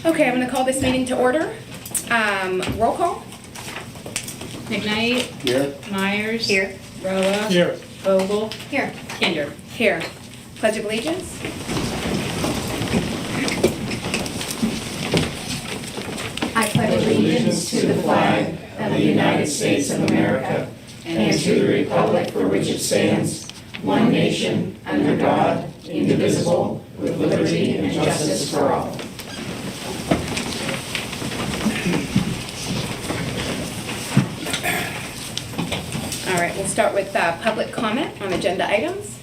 Okay, I'm going to call this meeting to order. Roll call. McKnight. Here. Myers. Here. Roa. Here. Vogel. Here. Kinder. Here. Pledge of Allegiance. I pledge allegiance to the flag of the United States of America and to the republic for which it stands, one nation, under God, indivisible, with liberty and justice for all. All right, we'll start with public comment on agenda items.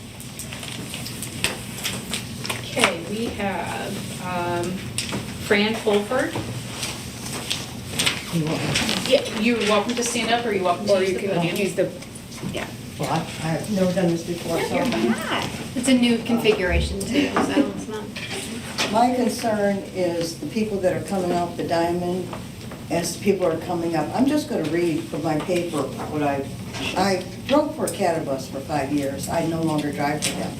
Okay, we have Fran Fulford. Yeah, you're welcome to stand up or you're welcome to Or use you the can podium. use the, yeah. Well, I've never done this before, so It's a new configuration too, so it's not. my concern is the people that are coming off the diamond, as people are coming up. I'm just gonna read from my paper what I drove for a Catabus for 5 years. I no longer drive for them.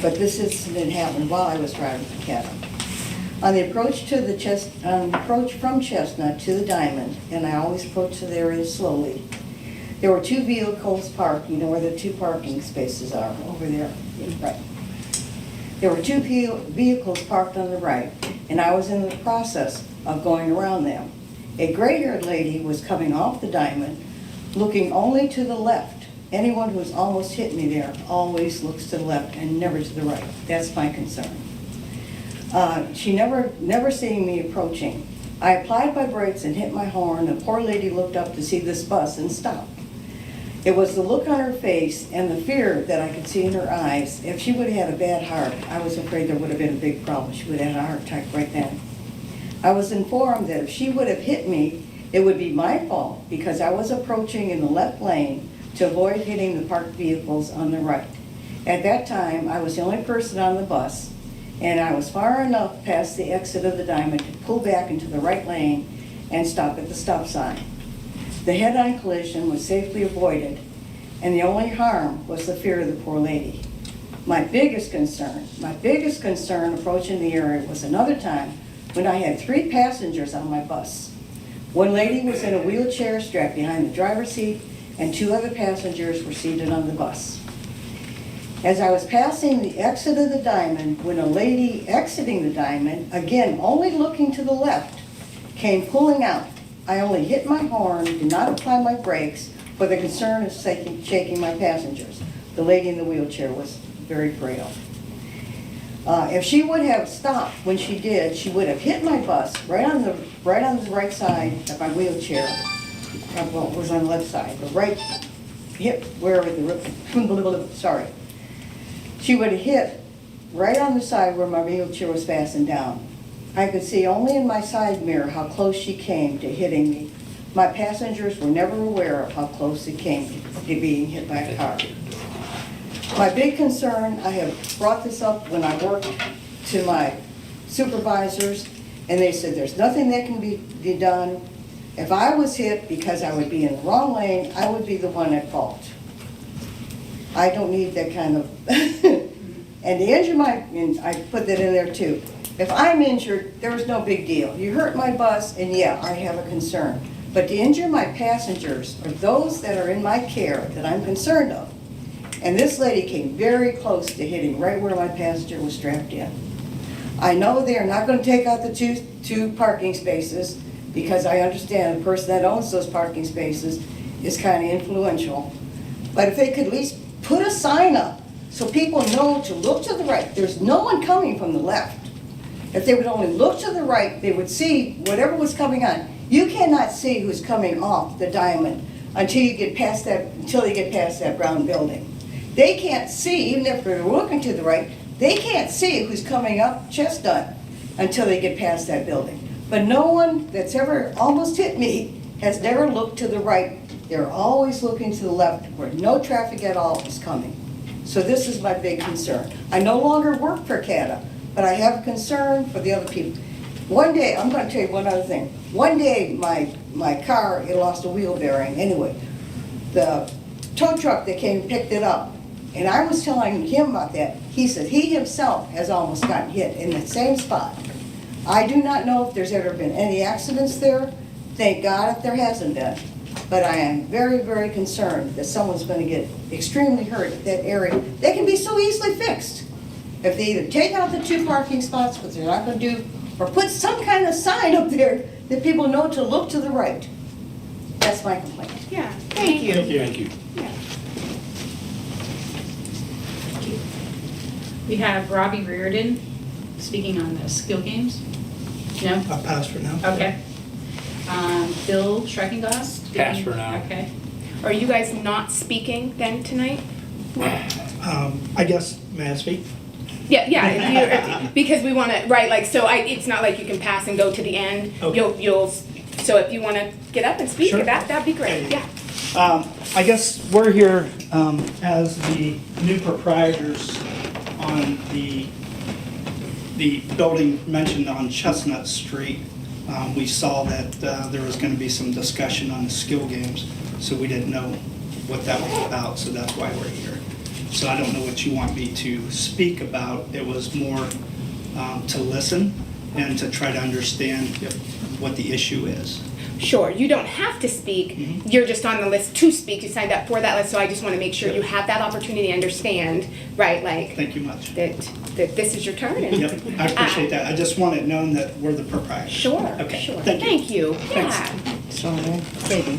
But this incident happened while I was driving for Cata. On the approach from Chestnut to the Diamond, and I always approach the area slowly, there were two vehicles parked. You know where the two parking spaces are, over there, right. There were two vehicles parked on the right, and I was in the process of going around them. A gray-haired lady was coming off the Diamond, looking only to the left. Anyone who's almost hit me there always looks to the left and never to the right. That's my concern. She never seeing me approaching. I applied my brakes and hit my horn. The poor lady looked up to see this bus and stopped. It was the look on her face and the fear that I could see in her eyes. If she would have had a bad heart, I was afraid there would have been a big problem. She would have had a heart attack right then. I was informed that if she would have hit me, it would be my fault because I was approaching in the left lane to avoid hitting the parked vehicles on the right. At that time, I was the only person on the bus, and I was far enough past the exit of the Diamond to pull back into the right lane and stop at the stop sign. The head-on collision was safely avoided, and the only harm was the fear of the poor lady. My biggest concern approaching the area was another time when I had 3 passengers on my bus. One lady was in a wheelchair strapped behind the driver's seat, and 2 other passengers were seated on the bus. As I was passing the exit of the Diamond, when a lady exiting the Diamond, again only looking to the left, came pulling out. I only hit my horn, did not apply my brakes, for the concern of shaking my passengers. The lady in the wheelchair was very frail. If she would have stopped when she did, she would have hit my bus right on the right side of my wheelchair. Well, it was on the left side, but right hit wherever sorry. She would have hit right on the side where my wheelchair was fastened down. I could see only in my side mirror how close she came to hitting me. My passengers were never aware of how close it came to being hit by a car. My big concern, I have brought this up when I worked to my supervisors, and they said there's nothing that can be done. If I was hit because I would be in the wrong lane, I would be the one at fault. I don't need that kind of, and to injure and I put that in there too. If I'm injured, there is no big deal. You hurt my bus, and yeah, I have a concern. But to injure my passengers, or those that are in my care that I'm concerned of, and this lady came very close to hitting right where my passenger was strapped in. I know they are not going to take out the two parking spaces, because I understand the person that owns those parking spaces is kind of influential. But if they could at least put a sign up so people know to look to the right. There's no one coming from the left. If they would only look to the right, they would see whatever was coming on. You cannot see who's coming off the Diamond until you get past that brown building. They can't see, even if they're looking to the right, they can't see who's coming up Chestnut until they get past that building. But no one that's ever almost hit me has never looked to the right. They're always looking to the left where no traffic at all is coming. So this is my big concern. I no longer work for CATA, but I have a concern for the other people. One day, I'm going to tell you one other thing. One day, my car, it lost a wheel bearing. Anyway, the tow truck that came and picked it up, and I was telling him about that. He said he himself has almost gotten hit in the same spot. I do not know if there's ever been any accidents there. Thank God if there hasn't been. But I am very, very concerned that someone's going to get extremely hurt at that area. They can be so easily fixed. If they either take out the 2 parking spots, which they're not going to do, or put some kind of sign up there that people know to look to the right. That's my complaint. Yeah, thank you. Thank you. Yeah. We have Robbie Reardon speaking on the skill games. No? I'll pass for now. Okay. Bill Schreckengost? Pass for now. Okay. Are you guys not speaking then tonight? I guess, may I speak? Yeah, if you, because we want to, right, like, so it's not like you can pass and go to the end. Okay. You'll, so if you want to get up and speak, Sure. that'd be great, yeah. I guess we're here as the new proprietors on the building mentioned on Chestnut Street. We saw that there was going to be some discussion on the skill games, so we didn't know what that was about, so that's why we're here. So I don't know what you want me to speak about. It was more to listen and to try to understand what the issue is. Sure, you don't have to speak, you're just on the list to speak, you signed up for that list, so I just want to make sure you have that opportunity to understand, right, like, Thank you much. that this is your turn. And, Yep, I appreciate that. I just want it known that we're the proprietors. Sure, Okay, sure. thank you. Yeah. Sorry, baby.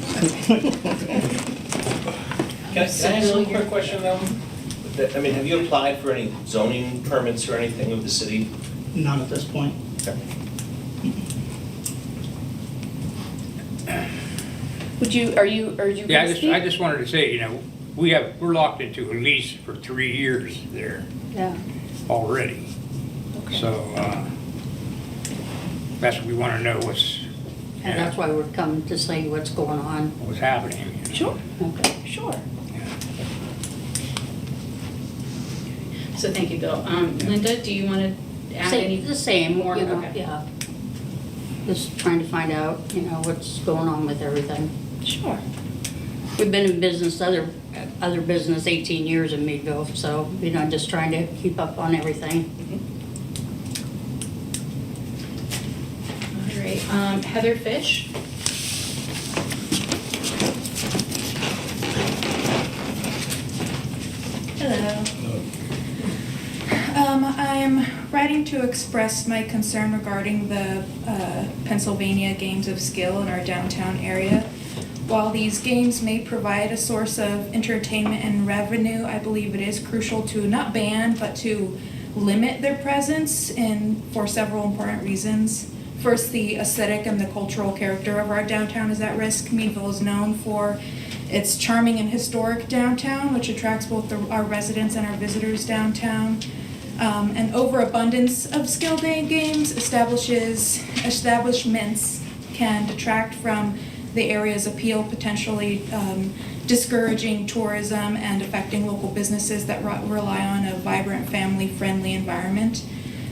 Can I ask a quick question though? I mean, have you applied for any zoning permits or anything with the city? Not at this point. Would you, are you Yeah, going to speak? I just wanted to say, you know, we're locked into a lease for 3 years there Yeah. already. So, that's what we want to know what's, And that's why we're coming to see what's going on. what's happening. you know. Sure, Okay. sure. So thank you, Bill. Linda, do you want to add any? The same, more? you know, Okay. yeah. Just trying to find out, you know, what's going on with everything. Sure. We've been in business, other business 18 years in Meadville, so, you know, just trying to keep up on everything. All right, Heather Fish? Hello. I'm writing to express my concern regarding the Pennsylvania Games of Skill in our downtown area. While these games may provide a source of entertainment and revenue, I believe it is crucial to not ban, but to limit their presence for several important reasons. First, the aesthetic and the cultural character of our downtown is at risk. Meadville is known for its charming and historic downtown, which attracts both our residents and our visitors downtown. An overabundance of skill day games establishments can detract from the area's appeal, potentially discouraging tourism and affecting local businesses that rely on a vibrant, family-friendly environment.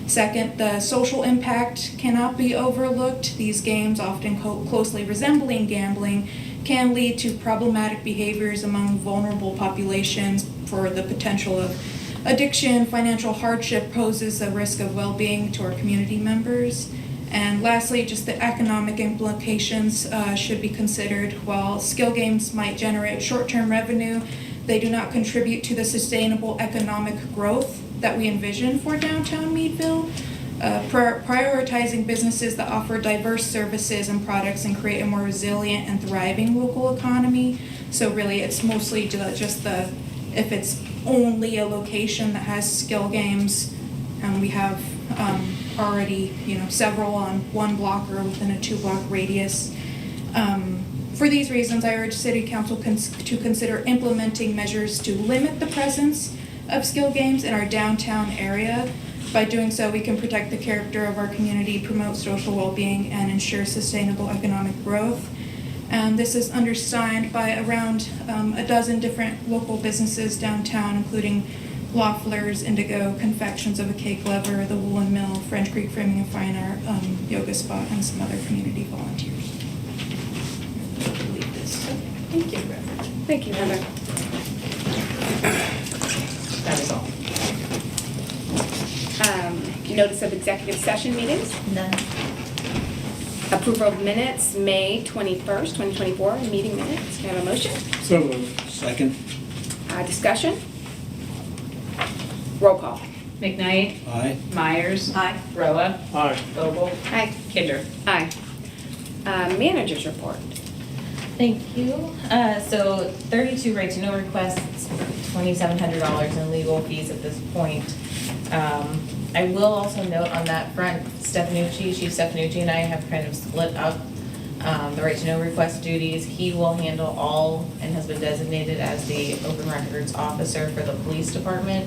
Second, the social impact cannot be overlooked. These games, often closely resembling gambling, can lead to problematic behaviors among vulnerable populations. For the potential of addiction, financial hardship poses a risk of well-being to our community members. And lastly, just the economic implications should be considered. While skill games might generate short-term revenue, they do not contribute to the sustainable economic growth that we envision for downtown Meadville. Prioritizing businesses that offer diverse services and products and create a more resilient and thriving local economy. So really, it's mostly just if it's only a location that has skill games, and we have already, several on 1 block or within a 2-block radius. For these reasons, I urge City Council to consider implementing measures to limit the presence of skill games in our downtown area. By doing so, we can protect the character of our community, promote social well-being, and ensure sustainable economic growth. And this is undersigned by around a dozen different local businesses downtown, including Loeffler's, Indigo, Confections of a Cake Lover, The Woolen Mill, French Creek Framing and Fine Art, Yoga Spot, and some other community volunteers. Thank you. Thank you, Heather. That is all. notice of executive session meetings. None. Approval of minutes, May 21st, 2024, meeting minutes. Can I have a motion? So moved. Second. Discussion? Roll call. McKnight, Aye. Myers. Aye. Roa, Aye. Vogel, Aye. Kinder. Aye. Managers report. Thank you. So 32 right to know requests, $2,700 in legal fees at this point. I will also note on that front, Chief Stefanucci and I have kind of split up the right to know request duties. He will handle all and has been designated as the open records officer for the police department.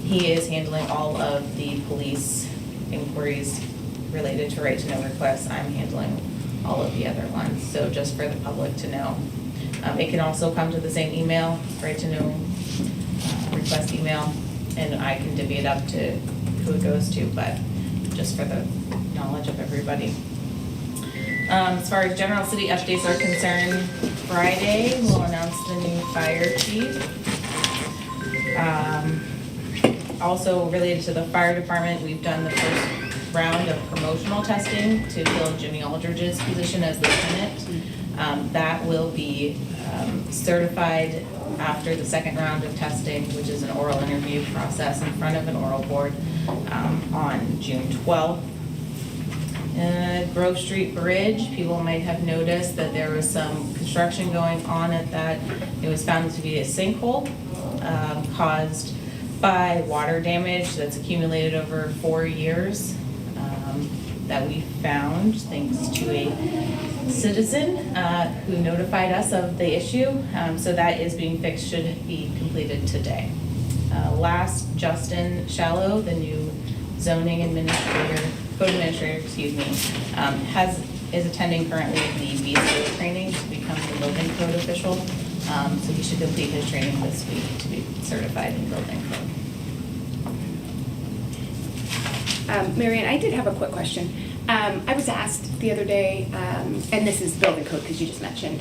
He is handling all of the police inquiries related to right to know requests. I'm handling all of the other ones, so just for the public to know. It can also come to the same email, right to know request email, and I can divvy it up to who it goes to, but just for the knowledge of everybody. As far as general city updates are concerned, Friday we'll announce the new fire chief. Also related to the fire department, we've done the first round of promotional testing to fill Jimmy Aldridge's position as lieutenant. That will be certified after the second round of testing, which is an oral interview process in front of an oral board on June 12th. Grove Street Bridge, people might have noticed that there was some construction going on at that. It was found to be a sinkhole caused by water damage that's accumulated over 4 years that we found thanks to a citizen who notified us of the issue. So that is being fixed, should be completed today. Last, Justin Shallow, the new zoning administrator, code administrator, is attending currently the BCO training to become the building code official. So he should complete his training this week to be certified in building code. Marianne, I did have a quick question. I was asked the other day, and this is building code because you just mentioned,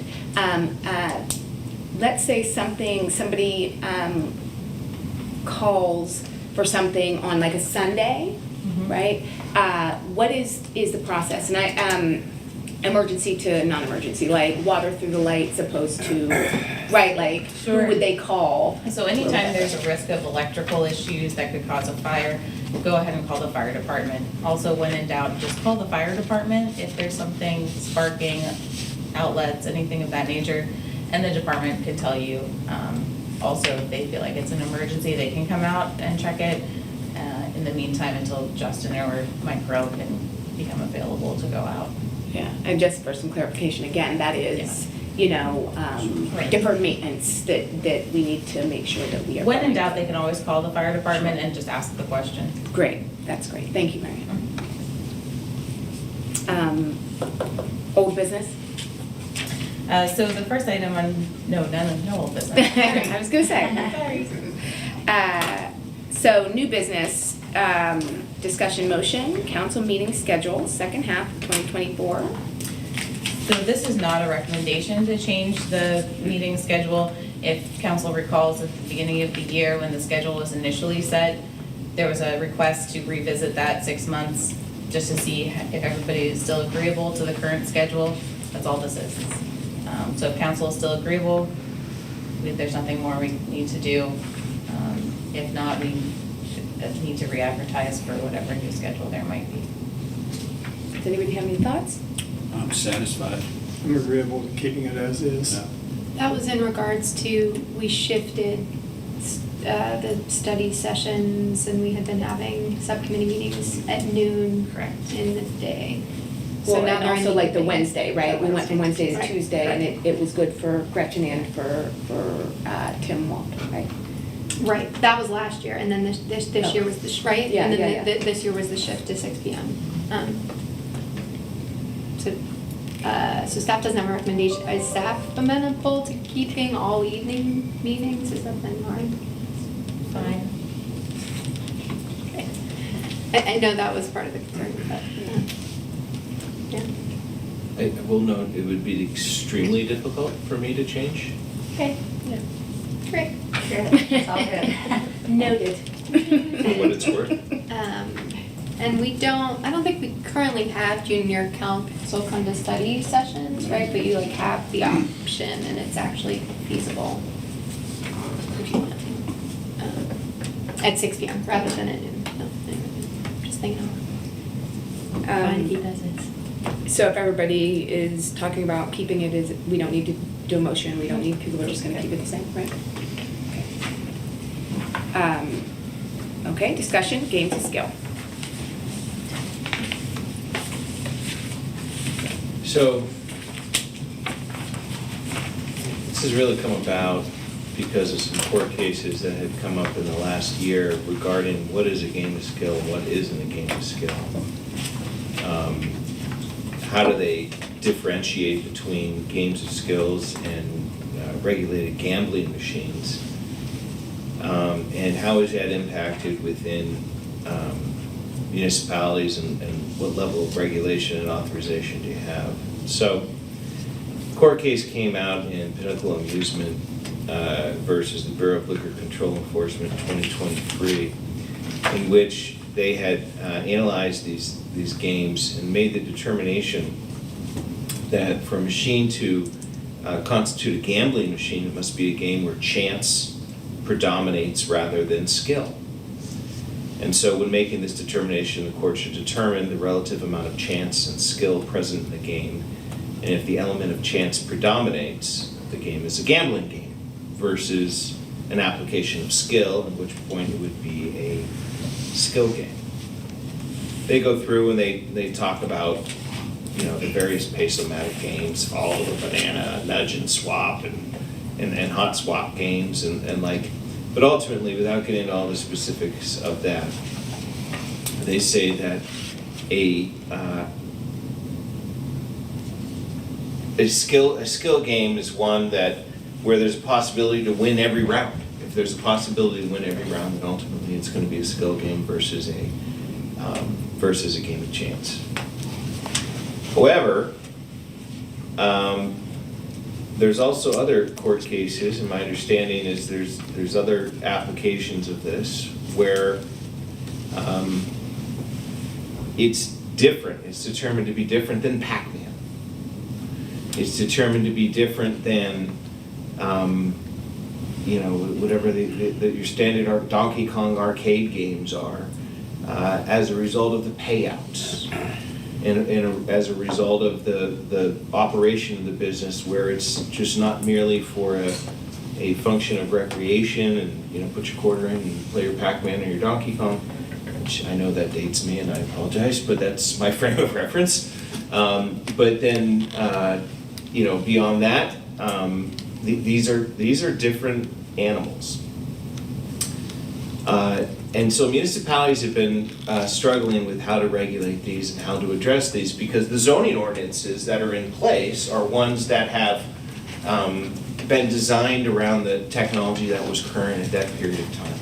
let's say somebody calls for something on like a Sunday, right? What is the process? And emergency to non-emergency, like water through the lights opposed to, right, like Sure. who would they call? So anytime there's a risk of electrical issues that could cause a fire, go ahead and call the fire department. Also, when in doubt, just call the fire department if there's something sparking, outlets, anything of that nature, and the department can tell you. Also, if they feel like it's an emergency, they can come out and check it. In the meantime, until Justin or Mike Rowe can become available to go out. Yeah, and just for some clarification, again, that is, Right. deferred maintenance that we need to make sure that we are. When in doubt, they can always call the fire department and just ask the question. Great, that's great. Thank you, Marianne. Old business? So the first item on, no old business. I was gonna say. So new business, discussion motion, council meeting schedule, second half of 2024. So this is not a recommendation to change the meeting schedule. If council recalls at the beginning of the year when the schedule was initially set, there was a request to revisit that 6 months just to see if everybody is still agreeable to the current schedule. That's all this is. So if council is still agreeable, if there's nothing more we need to do. If not, we need to re-advertise for whatever new schedule there might be. Does anybody have any thoughts? I'm satisfied. I'm agreeable to keeping it as is. Yeah. That was in regards to, we shifted the study sessions and we had been having subcommittee meetings at noon Correct. in the day. Well, now and they're in also the like the evening. Wednesday, right? We went from Wednesday to Right, Tuesday, and right. it was good for Gretchen and for Tim Walton, right? Right, that was last year, and then this year was the, right? Yeah, And then yeah, yeah. this year was the shift to 6 PM. So staff doesn't have a recommendation, is staff amenable to keeping all evening meetings, is that then hard? Fine. Okay. I know that was part of the concern, but, yeah. I will note, it would be extremely difficult for me to change. Okay, Yeah. great. Good, it's all good. Noted. For what it's worth. And I don't think we currently have junior council come to study sessions, right? But you like have the option and it's actually feasible if you want to. At 6 p.m. rather than at noon. No, just thinking. Fine, keep as is. So if everybody is talking about keeping it as, we don't need to do a motion, we don't need, people are just gonna keep it the same, right? Okay. Okay, discussion, games of skill. So, this has really come about because of some court cases that had come up in the last year regarding what is a game of skill and what isn't a game of skill. How do they differentiate between games of skills and regulated gambling machines? And how is that impacted within municipalities and what level of regulation and authorization do you have? So, court case came out in Pinnacle Amusement versus the Bureau of Liquor Control Enforcement 2023, in which they had analyzed these games and made the determination that for a machine to constitute a gambling machine, it must be a game where chance predominates rather than skill. And so when making this determination, the court should determine the relative amount of chance and skill present in the game. And if the element of chance predominates, the game is a gambling game versus an application of skill, at which point it would be a skill game. They go through and they talk about, you know, the various peso-matic games, all the banana, nudge and swap, and hot swap games, and like, but ultimately, without getting into all the specifics of that, they say that a skill game is one that where there's a possibility to win every round. If there's a possibility to win every round, then ultimately it's going to be a skill game versus a game of chance. However, there's also other court cases, and my understanding is there's other applications of this where it's different. It's determined to be different than Pac-Man. It's determined to be different than whatever your standard Donkey Kong arcade games are, as a result of the payouts. And as a result of the operation of the business, where it's just not merely for a function of recreation and, you know, put your quarter in and play your Pac-Man or your Donkey Kong, which I know that dates me and I apologize, but that's my frame of reference. But then, beyond that, these are different animals. And so municipalities have been struggling with how to regulate these and how to address these, because the zoning ordinances that are in place are ones that have been designed around the technology that was current at that period of time.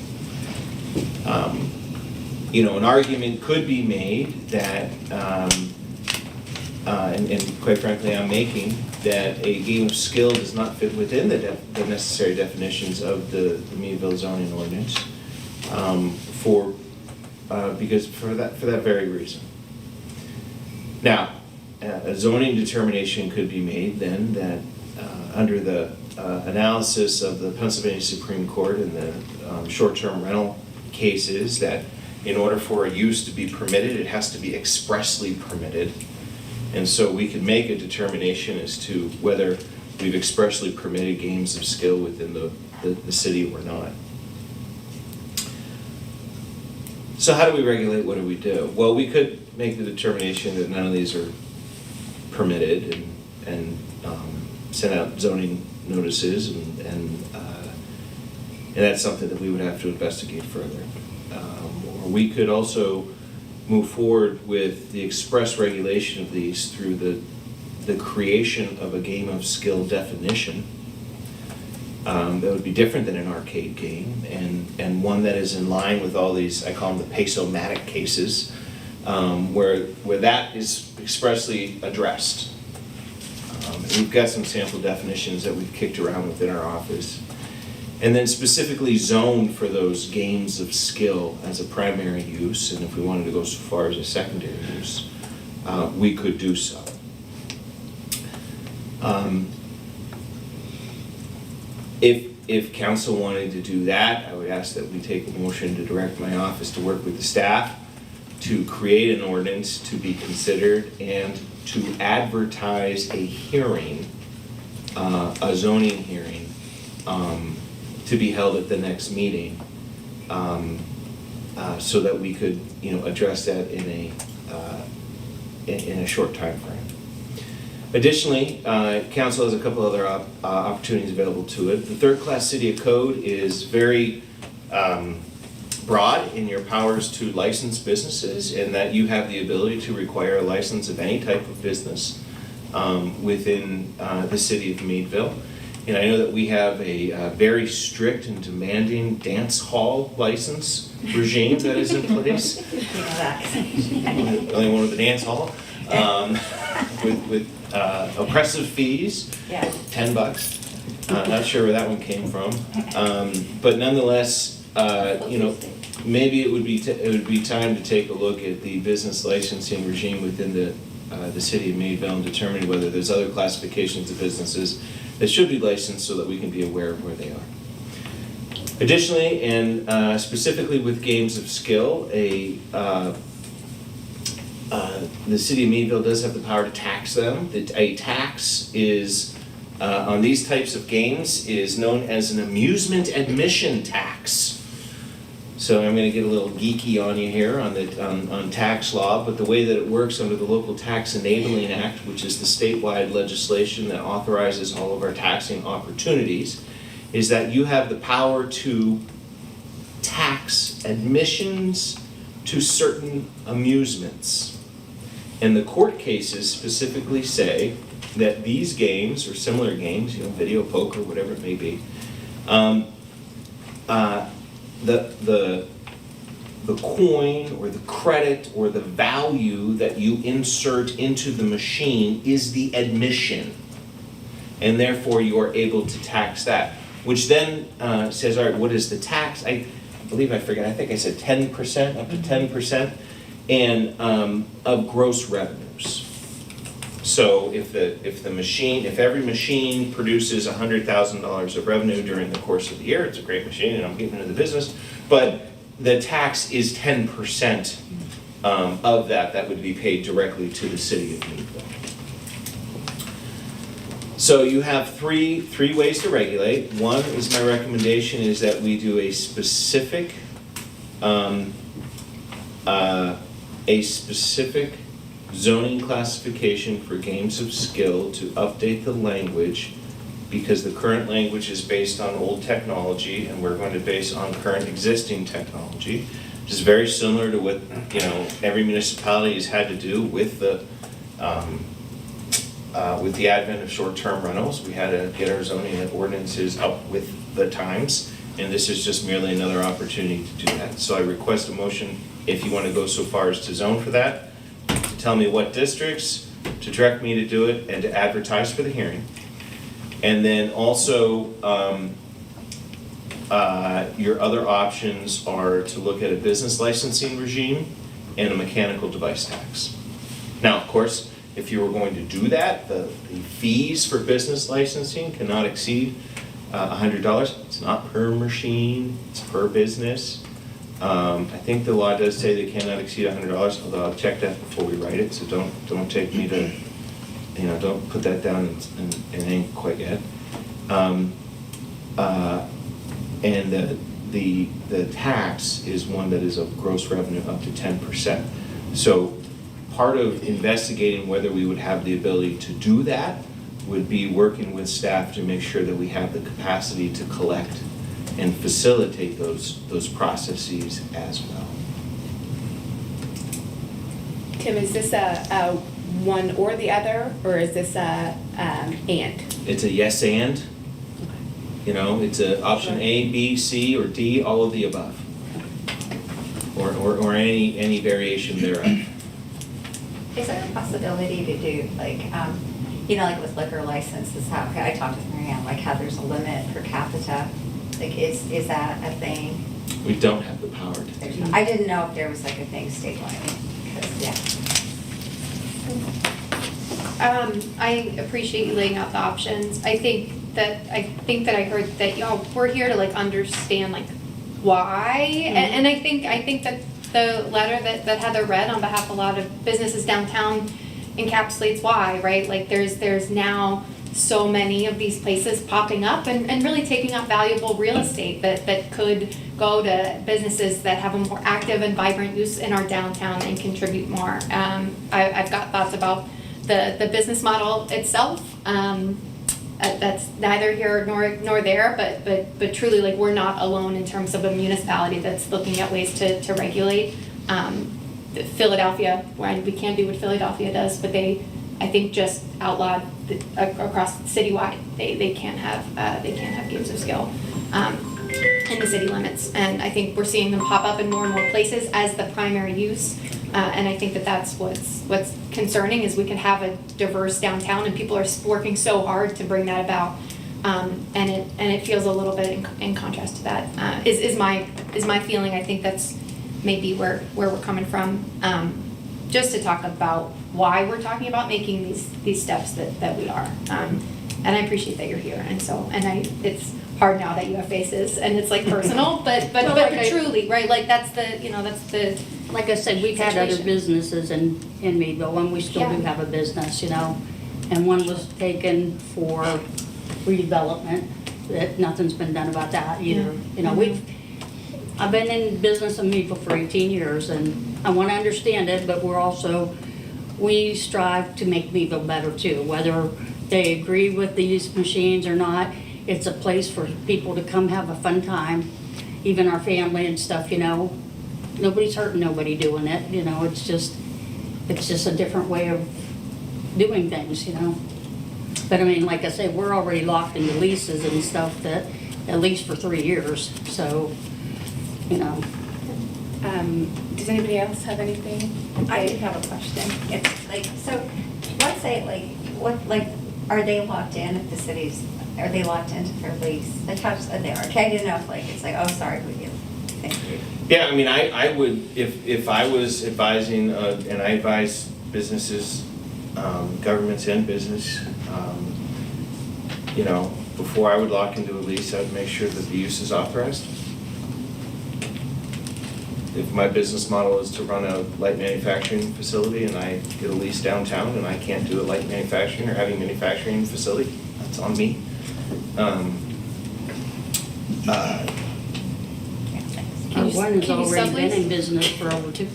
An argument could be made that, and quite frankly I'm making, that a game of skill does not fit within the necessary definitions of the Meadville zoning ordinance. Because for that very reason. Now, a zoning determination could be made then that under the analysis of the Pennsylvania Supreme Court and the short-term rental cases, that in order for a use to be permitted, it has to be expressly permitted. And so we could make a determination as to whether we've expressly permitted games of skill within the city or not. So how do we regulate? What do we do? Well, we could make the determination that none of these are permitted and send out zoning notices, and that's something that we would have to investigate further. Or we could also move forward with the express regulation of these through the creation of a game of skill definition. That would be different than an arcade game, and one that is in line with all these, I call them the peso-matic cases, where that is expressly addressed. We've got some sample definitions that we've kicked around within our office. And then specifically zoned for those games of skill as a primary use, and if we wanted to go so far as a secondary use, we could do so. If council wanted to do that, I would ask that we take a motion to direct my office to work with the staff to create an ordinance to be considered and to advertise a hearing, a zoning hearing, to be held at the next meeting, so that we could, address that in a short time frame. Additionally, council has a couple other opportunities available to it. The third class city of code is very broad in your powers to license businesses, and that you have the ability to require a license of any type of business within the city of Meadville. And I know that we have a very strict and demanding dance hall license regime that is in place. Only one with the dance hall. With oppressive fees, Yeah. $10. Not sure where that one came from. But nonetheless, maybe it would be time to take a look at the business licensing regime within the city of Meadville and determine whether there's other classifications of businesses that should be licensed so that we can be aware of where they are. Additionally, and specifically with games of skill, the city of Meadville does have the power to tax them. A tax is, on these types of games, is known as an amusement admission tax. So I'm going to get a little geeky on you here on tax law, but the way that it works under the Local Tax Enabling Act, which is the statewide legislation that authorizes all of our taxing opportunities, is that you have the power to tax admissions to certain amusements. And the court cases specifically say that these games, or similar games, video poker, whatever it may be, the coin or the credit or the value that you insert into the machine is the admission. And therefore you are able to tax that, which then says, all right, what is the tax? I think I said 10%, up to 10%, and of gross revenues. So if every machine produces $100,000 of revenue during the course of the year, it's a great machine and I'm getting into the business, but the tax is 10% of that would be paid directly to the city of Meadville. So you have three ways to regulate. One is, my recommendation is that we do a specific zoning classification for games of skill to update the language, because the current language is based on old technology and we're going to base on current existing technology, which is very similar to what every municipality has had to do with the advent of short-term rentals. We had to get our zoning ordinances up with the times, and this is just merely another opportunity to do that. So I request a motion, if you want to go so far as to zone for that, to tell me what districts, to direct me to do it, and to advertise for the hearing. And then also, your other options are to look at a business licensing regime and a mechanical device tax. Now, of course, if you were going to do that, the fees for business licensing cannot exceed $100. It's not per machine, it's per business. I think the law does say they cannot exceed $100, although I'll check that before we write it, so don't take me to, don't put that down in ink quite yet. And the tax is one that is of gross revenue up to 10%. So part of investigating whether we would have the ability to do that would be working with staff to make sure that we have the capacity to collect and facilitate those processes as well. Tim, is this a one or the other, or is this a and? It's a yes and. It's a option A, B, C, or D, all of the above. Or any variation thereof. Is there a possibility to do, like with liquor licenses, how, I talked with Mary Ann, like how there's a limit per capita Like, is that a thing? We don't have the power to do that. I didn't know if there was like a thing statewide, because, yeah. I appreciate you laying out the options. I think that I heard that y'all were here to like understand like why, and I think that the letter that Heather read on behalf of a lot of businesses downtown encapsulates why, right? Like there's now so many of these places popping up and really taking up valuable real estate that could go to businesses that have a more active and vibrant use in our downtown and contribute more. I've got thoughts about the business model itself. That's neither here nor there, but truly, like, we're not alone in terms of a municipality that's looking at ways to regulate. Philadelphia, where we can't do what Philadelphia does, but they, I think, just outlawed across citywide. They can't have games of skill in the city limits, and I think we're seeing them pop up in more and more places as the primary use. And I think that's what's concerning, is we can have a diverse downtown and people are working so hard to bring that about. And it feels a little bit in contrast to that, is my feeling. I think that's maybe where we're coming from, just to talk about why we're talking about making these steps that we are. And I appreciate that you're here, and it's hard now that you have faces and it's like personal, but truly, right, like that's the like I said, we've had other businesses in Meadville, and we still do have a business, and one was taken for redevelopment, that nothing's been done about that either. I've been in business in Meadville for 18 years, and I want to understand it, but we strive to make Meadville better too, whether they agree with these machines or not. It's a place for people to come have a fun time, even our family and stuff, Nobody's hurting nobody doing it, it's just a different way of doing things, But I mean, like I say, we're already locked into leases and stuff that, at least for 3 years, so, Does anybody else have anything? I do have a question. It's like, so let's say are they locked in if the cities, are they locked into their lease? Like how they are? Okay, I didn't know if it's like, oh, sorry, we do. Thank you. Yeah, I mean, I would, if I was advising, and I advise businesses, governments and business, before I would lock into a lease, I would make sure that the use is authorized. If my business model is to run a light manufacturing facility and I get a lease downtown and I can't do a light manufacturing or heavy manufacturing facility, that's on me. Our one has can you already been sublease? in business for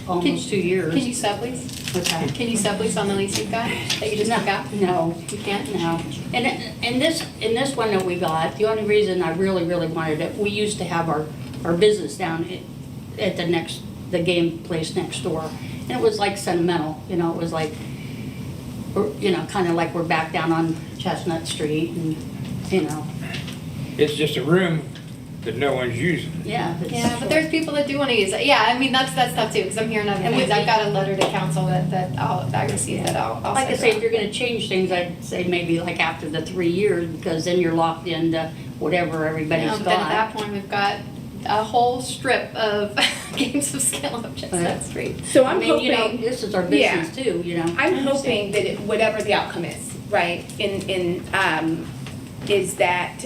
almost 2 years. Can you sublease? Okay. Can you sublease on the lease you've got, that you just took out? No. You can't? No. And in this one that we got, the only reason I really, really wanted it, we used to have our business down at the game place next door. And it was like sentimental, it was like, kind of like we're back down on Chestnut Street and, It's just a room that no one's using. yeah. Yeah, but there's people that do want to use it. Yeah, I mean, that's tough too, because I'm hearing other things. I've got a letter to council that I received that I'll Like I send say, out. if you're gonna change things, I'd say maybe like after the 3 years, because then you're locked into whatever everybody's But at that got. point, we've got a whole strip of games of skill up Chestnut Street. So I I'm mean, hoping. this is our Yeah. business too, I'm hoping that whatever the outcome is, right, is that,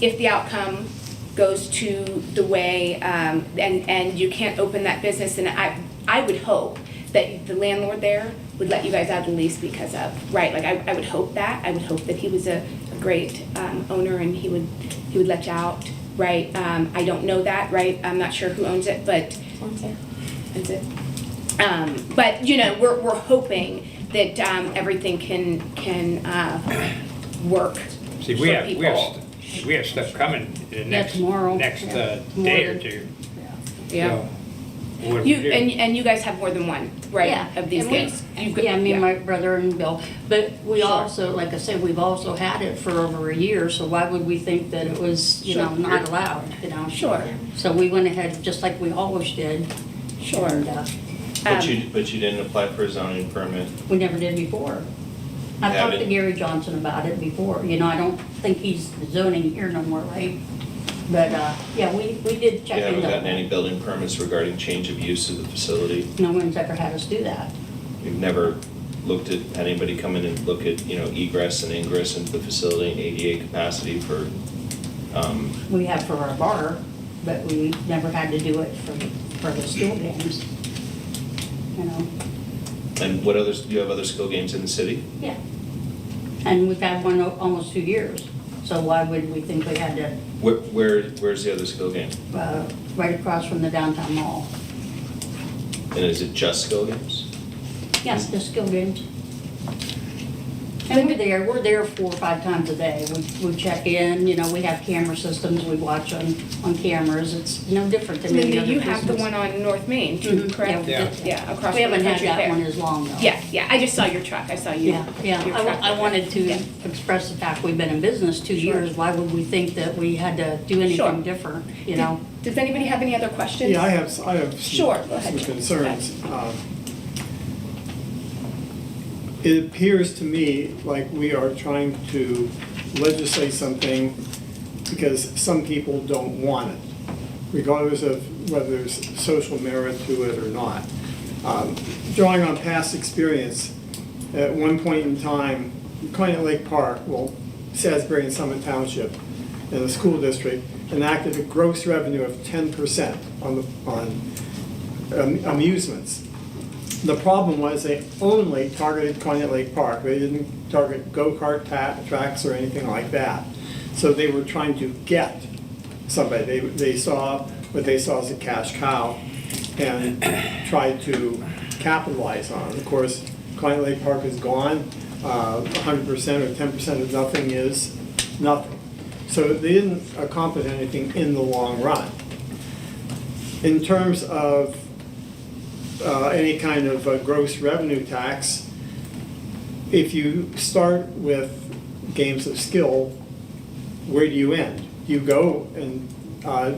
if the outcome goes to the way, and you can't open that business, and I would hope that the landlord there would let you guys out of the lease because of, right, like, I would hope that. I would hope that he was a great owner and he would let you out, right? I don't know that, right? I'm not sure who owns it, but. That's it. But, we're hoping that everything can work See, for people. we have stuff coming in the tomorrow. next Yeah, day or tomorrow. two. Yeah. So, what do we do? And you guys have more than one, right, Yeah. of these And we- games? You've got- Yeah, me and my brother and Bill, but we Sure. also, like I said, we've also had it for over a year, so why would we think that it was, Sure. not allowed, Sure, So we went ahead, just like we always did. sure. And, But you didn't apply for a zoning permit. we never did before. I've talked to haven't- Gary Johnson about it before, you know, I don't think he's zoning here no more, right? But, yeah, we did You check haven't into gotten any that. building permits regarding change of use of the facility? No one's ever had us do that. You've never looked at, had anybody come in and look at, you know, egress and ingress into the facility and ADA capacity for, We have for our bar, but we never had to do it for the skill games. You know, and what others, do you have other skill games in the city? yeah. And we've had one almost 2 years, so why would we think we had to, Where's the other skill game? right across from the downtown mall? And is it just skill games? Yes, the skill games. And we're there 4 or 5 times a day. We check in, you know, we have camera systems, we watch on cameras. It's no different than any Linda, other you have the business. one on North Main too, Mhm, correct? yeah, Yeah, across We from the haven't had country that fair. one as long though. Yeah, I just saw your truck, I saw you. Yeah, yeah. your truck I with wanted it. to Yeah. express the fact we've been in business 2 Sure. years. Why would we think that we had to do Sure. anything different, you know? Does anybody have any other questions? Yeah, I have some Sure, go ahead, some Jim. concerns. It appears to me like we are trying to legislate something because some people don't want it, regardless of whether there's social merit to it or not. Drawing on past experience, at one point in time, Conant Lake Park, well, Salisbury and Summit Township, and the school district enacted a gross revenue of 10% on amusements. The problem was they only targeted Conant Lake Park. They didn't target go-kart tracks or anything like that. So they were trying to get somebody. They saw what they saw as a cash cow and tried to capitalize on it. Of course, Conant Lake Park is gone. 100% or 10% of nothing is nothing. So they didn't accomplish anything in the long run. In terms of any kind of gross revenue tax, if you start with games of skill, where do you end? Do you go and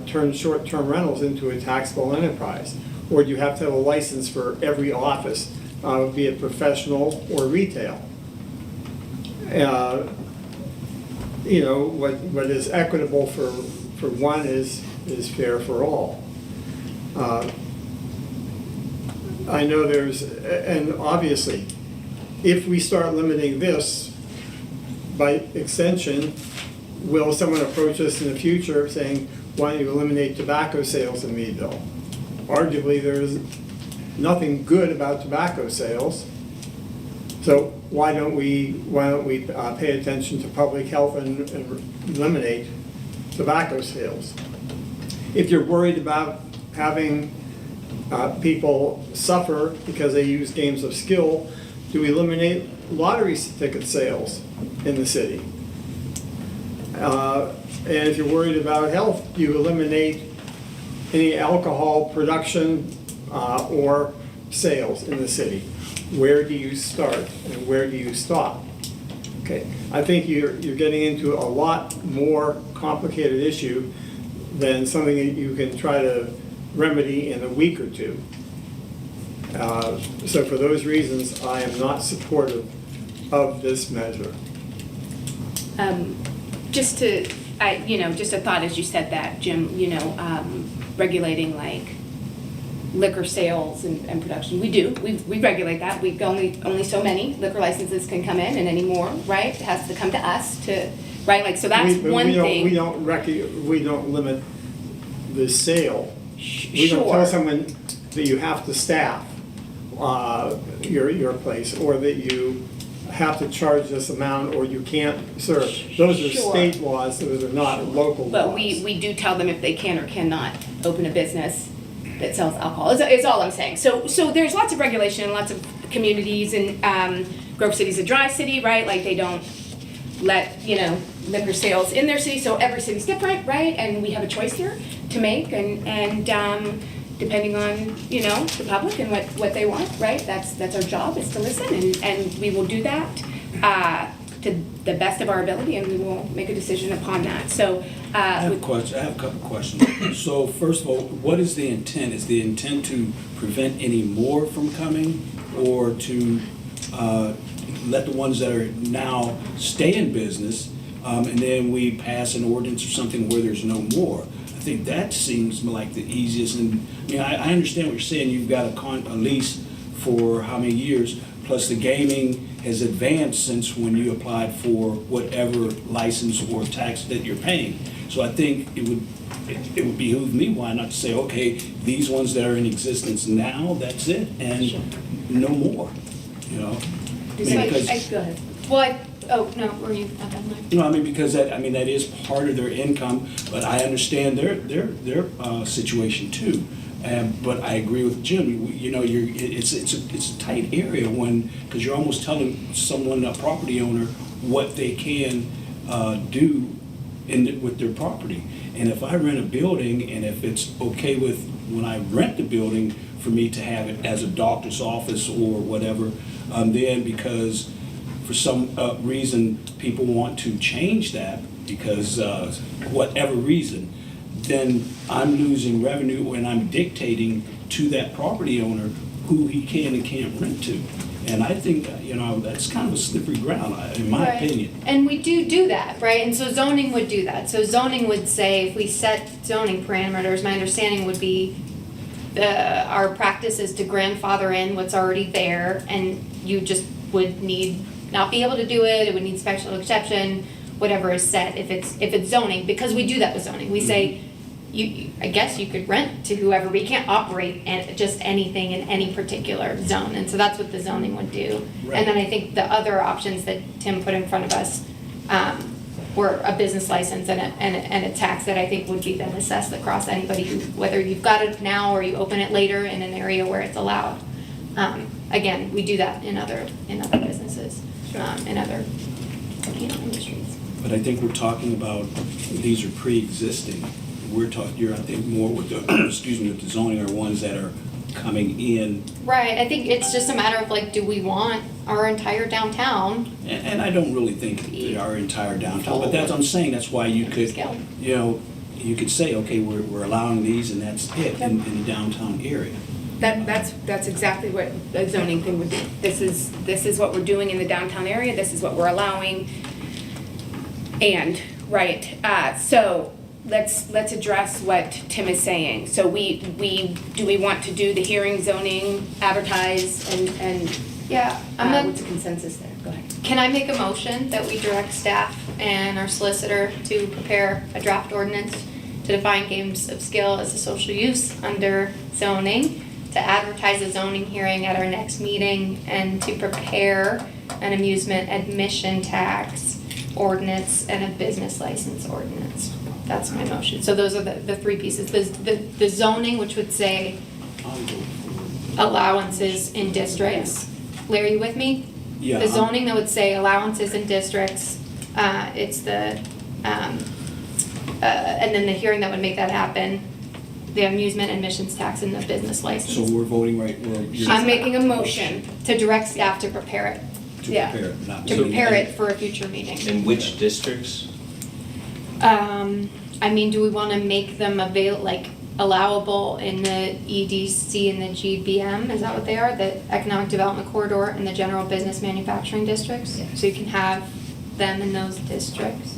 turn short-term rentals into a taxable enterprise? Or do you have to have a license for every office, be it professional or retail? You know, what is equitable for one is fair for all. I know and obviously, if we start limiting this, by extension, will someone approach us in the future saying, why don't you eliminate tobacco sales in Meadville? Arguably, there is nothing good about tobacco sales. So why don't we pay attention to public health and eliminate tobacco sales? If you're worried about having people suffer because they use games of skill, do we eliminate lottery ticket sales in the city? And if you're worried about health, do you eliminate any alcohol production or sales in the city? Where do you start and where do you stop? Okay, I think you're getting into a lot more complicated issue than something that you can try to remedy in a week or two. So for those reasons, I am not supportive of this measure. Just to, just a thought as you said that, Jim, regulating like liquor sales and production. We regulate that. We only so many liquor licenses can come in and any more, right? It has to come to us to, right? Like, so that's one thing. We don't limit the sale. We don't tell someone that you have to staff your place, or that you have to charge this amount, or you can't serve. Those are Sure. state laws, those are not local laws. But we do tell them if they can or cannot open a business that sells alcohol, is all I'm saying. So there's lots of regulation in lots of communities, and Grove City's a dry city, right? Like they don't let, liquor sales in their city, so every city's different, right? And we have a choice here to make, and depending on, the public and what they want, right? That's our job, is to listen, and we will do that to the best of our ability, and we will make a decision upon that. So, I have a couple questions. So first of all, what is the intent? Is the intent to prevent any more from coming, or to let the ones that are now stay in business, and then we pass an ordinance or something where there's no more. I think that seems like the easiest, and, I mean, I understand what you're saying, you've got a lease for how many years, plus the gaming has advanced since when you applied for whatever license or tax that you're paying. So I think it would behoove me, why not to say, okay, these ones that are in existence now, that's it, and no more, you know? I mean, because- Go ahead. Well, were you not done there? You know, I mean, because that is part of their income, but I understand their situation too. But I agree with Jim, you know, it's a tight area because you're almost telling someone, a property owner, what they can do with their property. And if I rent a building, and if it's okay with, when I rent the building, for me to have it as a doctor's office or whatever, then because for some reason people want to change that because whatever reason, then I'm losing revenue and I'm dictating to that property owner who he can and can't rent to. And I think, you know, that's kind of a slippery ground, in my Right. opinion. And we do that, right? And so zoning would do that. So zoning would say, if we set zoning parameters, my understanding would be our practice is to grandfather in what's already there, and you just would not be able to do it, it would need special exception, whatever is set if it's zoning, because we do that with zoning. We say, I guess you could rent to whoever, but you can't operate just anything in any particular zone, and so that's what the zoning would do. Right. And then I think the other options that Tim put in front of us were a business license and a tax that I think would be then assessed across anybody who, whether you've got it now or you open it later in an area where it's allowed. Again, we do that in other businesses, in other industries. But I think we're talking about, these are pre-existing. We're talking, I think, more with the, with the zoning are ones that are coming in. Right, I think it's just a matter of like, do we want our entire downtown? And I don't really think our entire downtown, but that's, I'm saying, that's why you could, Scale. you know, you could say, okay, we're allowing these and that's it in the downtown area. That's exactly what a zoning thing would be. This is what we're doing in the downtown area, this is what we're allowing. And, right, so let's address what Tim is saying. So do we want to do the hearing, zoning, advertise, and Yeah, what's the consensus there? Go ahead. Can I make a motion that we direct staff and our solicitor to prepare a draft ordinance to define games of skill as a social use under zoning, to advertise a zoning hearing at our next meeting, and to prepare an amusement admission tax ordinance and a business license ordinance? That's my motion. So those are the three pieces. The zoning, which would say allowances in districts. Larry, you with me? Yeah. The zoning that would say allowances in districts, it's the, and then the hearing that would make that happen, the amusement admissions tax and the business So license. we're voting right, I'm making a motion. To direct staff to prepare it, to yeah. prepare it, not. to prepare it for a future meeting. In which districts? I mean, do we wanna make them allowable in the EDC and the GBM, is that what they are? The Economic Development Corridor and the General Business Manufacturing Districts? So you can have them in those districts,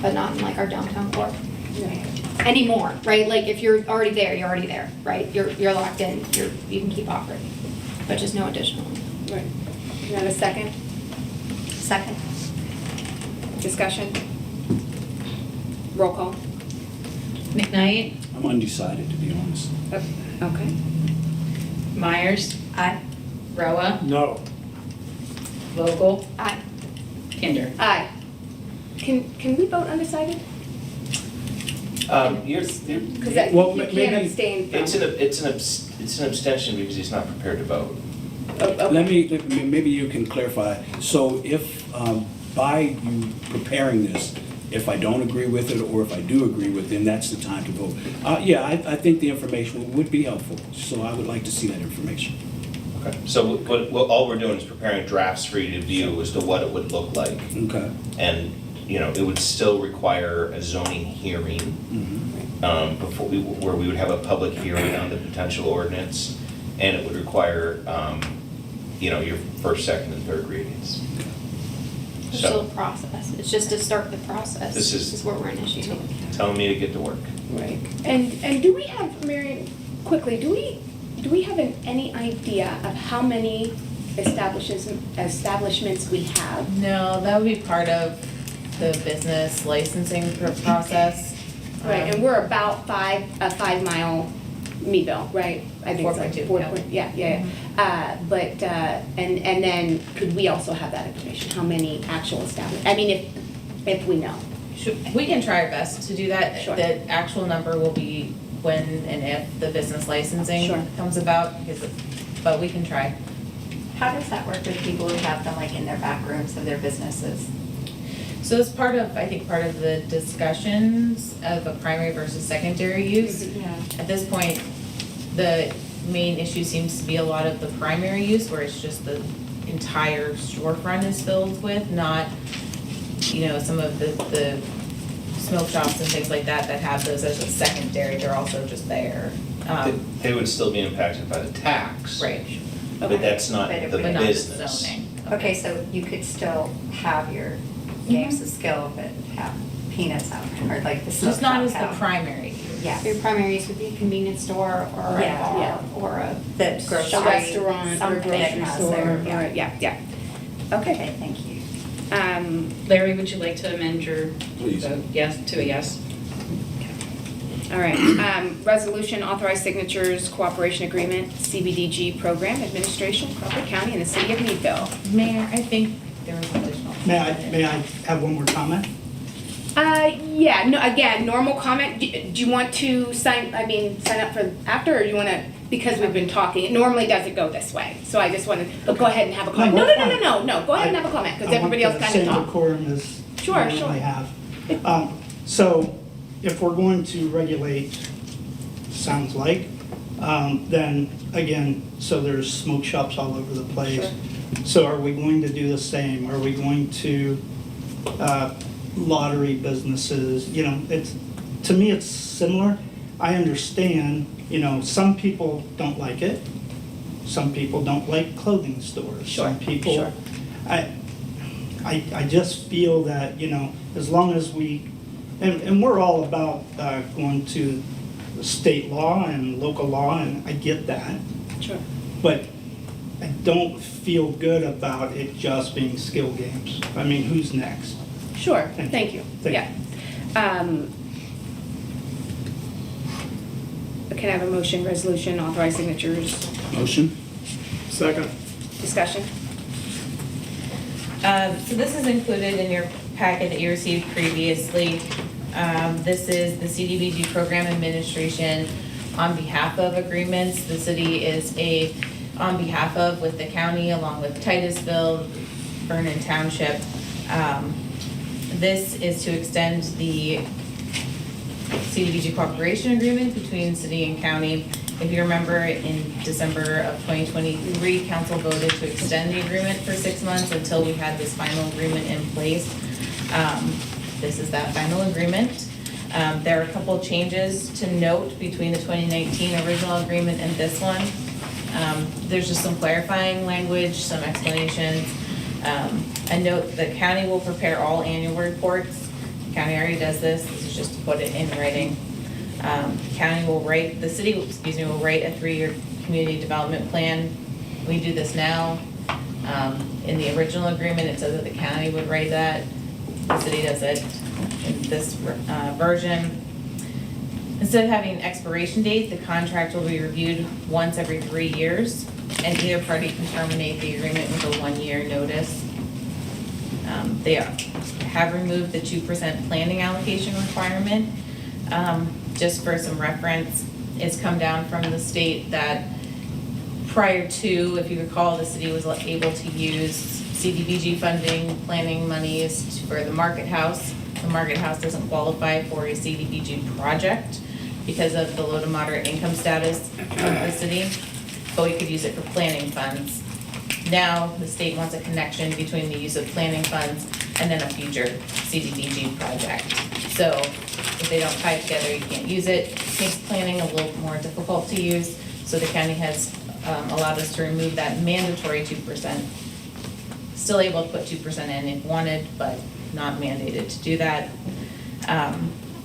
but not in like our downtown core anymore, right? Like if you're already there, you're already there, right? You're locked in, you can keep operating, but just no additional. Right. You have a second? Second. Discussion? Roll call. McKnight, I'm undecided, to be honest. Okay. Myers. Aye. Roa, No. Vogel, Aye. Kinder. Aye. Can we vote undecided? Because Well, you can't maybe- abstain from. It's an abstention because he's not prepared to vote. Oh, okay. Maybe you can clarify. So if, by you preparing this, if I don't agree with it, or if I do agree with it, then that's the time to vote. Yeah, I think the information would be helpful, so I would like to see that information. Okay. So all we're doing is preparing drafts for you to view as to what it would look like. Okay. And, you know, it would still require a zoning hearing where we would have a public hearing on the potential ordinance, and it would require your first, second, and third readings. It's still a So, process. It's just to start the process. This is- where we're initiating. telling me to get to work. Right. And do we have, Mary, quickly, do we have any idea of how many establishments we have? No, that would be part of the business licensing process. Right, and we're about a 5 mile Meadville, right? I think it's like 4.2, 4 yeah. point, yeah. But, and then could we also have that information? How many actual establishments? I mean, if we know. We can try our best to do that. Sure. The actual number will be when and if the business licensing Sure. comes about, but we can try. How does that work with people who have them like in their back rooms of their businesses? So it's part of, I think, part of the discussions of a primary versus secondary use. Yeah. At this point, the main issue seems to be a lot of the primary use, where it's just the entire storefront is filled with, not, some of the smoke shops and things like that have those as a secondary, they're also just there. They would still be impacted by the tax. Right. But that's not But it the would But not the business. zoning. Okay, so you could still have your games of skill, but have peanuts out, or like the smoke Just not as shop the out. primary. Yes. Your primary use would be a convenience store or a Yeah. bar or a The grocery. A restaurant or something grocery has store, their- or, yeah. Okay. Okay, thank you. Larry, would you like to amend your Please. vote yes to a yes? All right, resolution authorized signatures, cooperation agreement, CBDG program administration, Crawford County and the city of Meadville. Mayor, I think there was an additional. May I have one more comment? Yeah, no, again, normal comment, do you want to sign up for after, or you want to, because we've been talking, it normally doesn't go this way, so I just wanted, but go ahead and have a comment. No, go ahead and have a comment, because everybody else kind of I want the same talked. decorum as Sure, we sure. normally have. So if we're going to regulate, sounds like, then again, so there's smoke shops all over the place. Sure. So are we going to do the same? Are we going to, lottery businesses, to me, it's similar. I understand, some people don't like it. Some people don't like clothing stores. Sure, Some people, sure. I just feel that, as long as we, and we're all about going to state law and local law, and I get that. Sure. But I don't feel good about it just being skill games. I mean, who's next? Sure, Thank thank you, Thank yeah. Can I have a motion, resolution, authorized signatures, Motion? Second. discussion? So this is included in your packet that you received previously. This is the CDBG program administration on behalf of agreements. The city is on behalf of with the county along with Titusville, Vernon Township. This is to extend the CDBG cooperation agreement between city and county. If you remember, in December of 2023, council voted to extend the agreement for 6 months until we had this final agreement in place. This is that final agreement. There are a couple changes to note between the 2019 original agreement and this one. There's just some clarifying language, some explanations. A note, the county will prepare all annual reports. The county already does this. This is just to put it in writing. The city will write a 3-year community development plan. We do this now. In the original agreement, it says that the county would write that. The city does it in this version. Instead of having an expiration date, the contract will be reviewed once every 3 years, and either party can terminate the agreement with a 1-year notice. They have removed the 2% planning allocation requirement. Just for some reference, it's come down from the state that prior to, if you recall, the city was able to use CDBG funding, planning monies for the Market House. The Market House doesn't qualify for a CDBG project because of the low to moderate income status of the city, but we could use it for planning funds. Now, the state wants a connection between the use of planning funds and then a future CDBG project. So if they don't tie together, you can't use it. It makes planning a little more difficult to use. So the county has allowed us to remove that mandatory 2%. Still able to put 2% in if wanted, but not mandated to do that.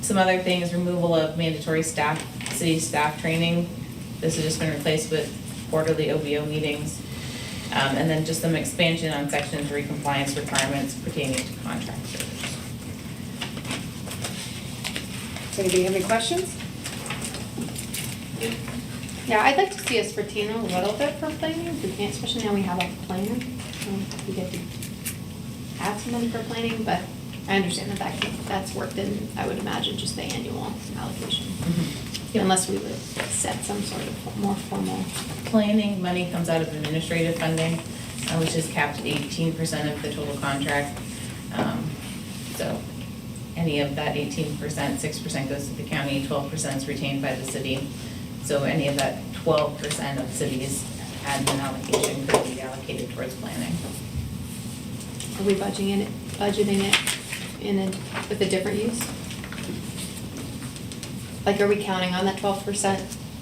Some other things, removal of mandatory city staff training. This has just been replaced with quarterly OBO meetings. And then just some expansion on Section 3 compliance requirements pertaining to contractors. Does anybody have any questions? Yeah, I'd like to see us retain a little bit for planning, if we can, especially now we have a planner. We get to have some money for planning, but I understand that's worked in, I would imagine, just the annual allocation. Unless we would set some sort of more formal. Planning money comes out of administrative funding, which is capped at 18% of the total contract. So any of that 18%, 6% goes to the county, 12% is retained by the city. So any of that 12% of cities admin allocation could be allocated towards planning. Are we budgeting it with a different use? Like, are we counting on that 12%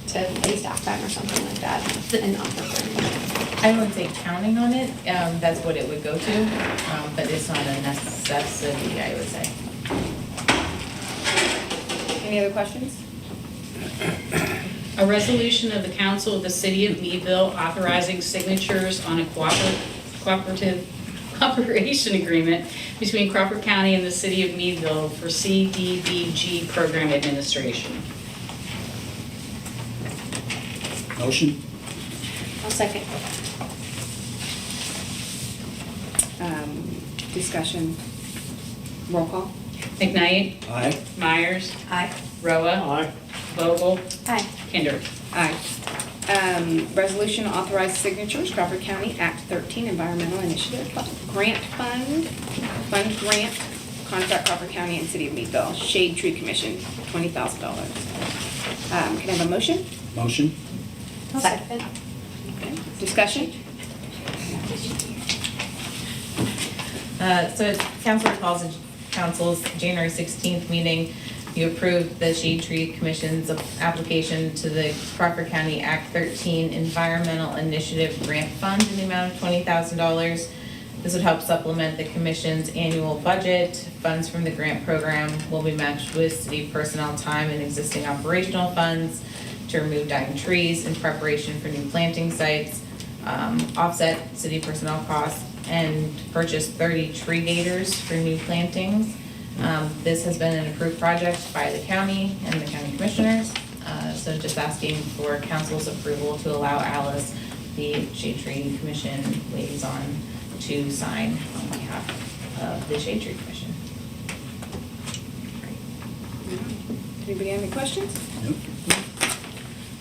to pay staff time or something like that and not for planning? I wouldn't say counting on it, that's what it would go to, but it's not a necessity, I would say. Any other questions? A resolution of the Council of the City of Meadville authorizing signatures on a cooperative cooperation agreement between Crawford County and the City of Meadville for CDBG program administration. Motion? I'll second. Discussion, roll call. McKnight, Aye. Myers, Aye. Roa, Aye. Vogel, Aye. Kinder. Aye. Resolution authorized signatures, Crawford County Act 13 Environmental Initiative Grant Fund Grant, Contract Crawford County and City of Meadville, Shade Tree Commission, $20,000. Can I have a motion? Motion? Second. Okay. Discussion? So council recalls the council's January 16th meeting, you approved the Shade Tree Commission's application to the Crawford County Act 13 Environmental Initiative Grant Fund in the amount of $20,000. This would help supplement the commission's annual budget. Funds from the grant program will be matched with city personnel time and existing operational funds to remove dying trees in preparation for new planting sites, offset city personnel costs, and purchase 30 tree gators for new plantings. This has been an approved project by the county and the county commissioners. So just asking for council's approval to allow Alice, the Shade Tree Commission liaison, to sign on behalf of the Shade Tree Commission. Anybody have any questions? Nope.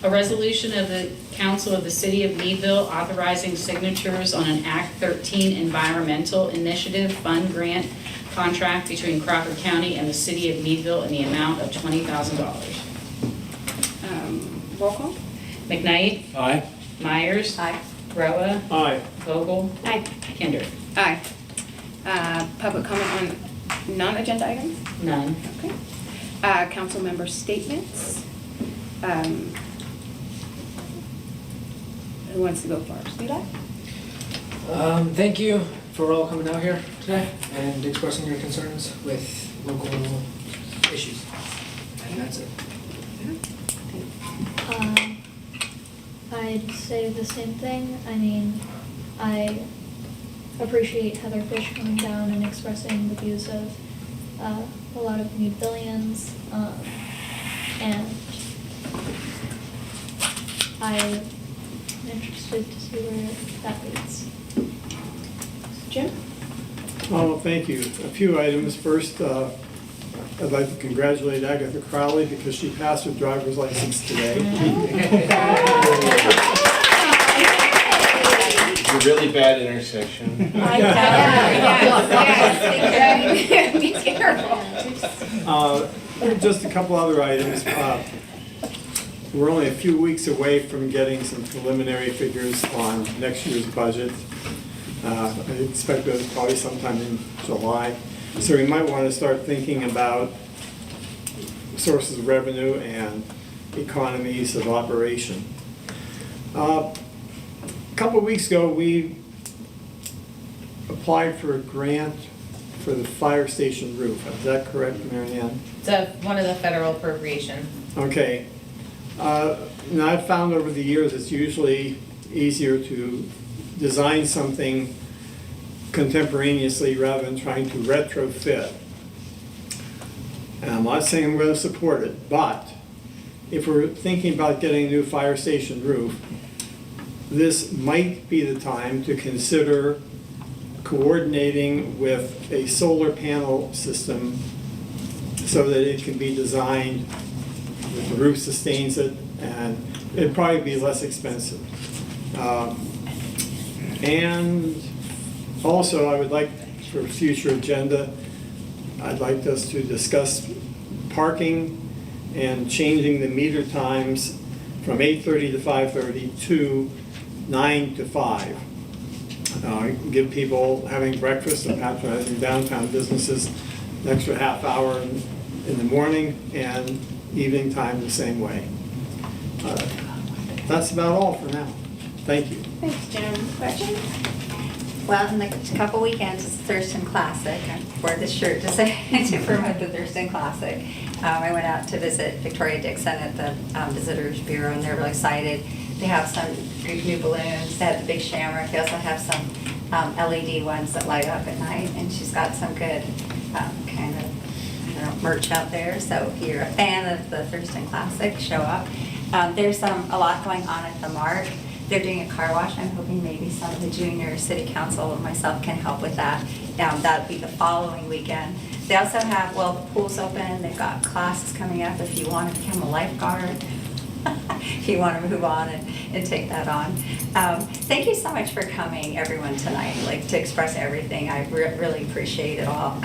A resolution of the Council of the City of Meadville authorizing signatures on an Act 13 Environmental Initiative Fund Grant contract between Crawford County and the City of Meadville in the amount of $20,000. Roll call? McKnight, Aye. Myers, Aye. Roa, Aye. Vogel, Aye. Kinder. Aye. Public comment on non-agenda items? None. Okay. Council member statements. Who wants to go first? Levi? Thank you for all coming out here today and expressing your concerns with local issues. And that's it. I'd say the same thing. I mean, I appreciate Heather Fish coming down and expressing the views of a lot of Meadvillians, and I'm interested to see where that leads. Jim? Oh, thank you. A few items. First, I'd like to congratulate Agatha Crowley because she passed her driver's license today. It's a really bad intersection. Yes. Be careful. Just a couple other items. We're only a few weeks away from getting some preliminary figures on next year's budget. I expect those probably sometime in July. So we might want to start thinking about sources of revenue and economies of operation. A couple of weeks ago, we applied for a grant for the fire station roof. Is that correct, Mary Ann? It's one of the federal appropriation. Okay. Now, I've found over the years it's usually easier to design something contemporaneously rather than trying to retrofit. And I'm not saying I'm going to support it, but if we're thinking about getting a new fire station roof, this might be the time to consider coordinating with a solar panel system so that it can be designed that the roof sustains it, and it'd probably be less expensive. And also, I would like, for a future agenda, I'd like us to discuss parking and changing the meter times from 8:30 to 5:30 to 9 to 5. Give people having breakfast and patronizing downtown businesses an extra half hour in the morning, and evening time the same way. That's about all for now. Thank you. Thanks, Jim. Questions? Well, in the couple weekends, it's Thurston Classic. I wore this shirt to say to promote the Thurston Classic. I went out to visit Victoria Dixon at the Visitors Bureau, and they're really excited. They have some new balloons. They have the big shamrock. They also have some LED ones that light up at night, and she's got some good kind of merch out there. So if you're a fan of the Thurston Classic, show up. There's a lot going on at the Mark. They're doing a car wash. I'm hoping maybe some of the junior city council or myself can help with that. That'll be the following weekend. They also have, well, the pool's open. They've got classes coming up if you want to become a lifeguard. If you want to move on and take that on. Thank you so much for coming, everyone, tonight, to express everything. I really appreciate it all.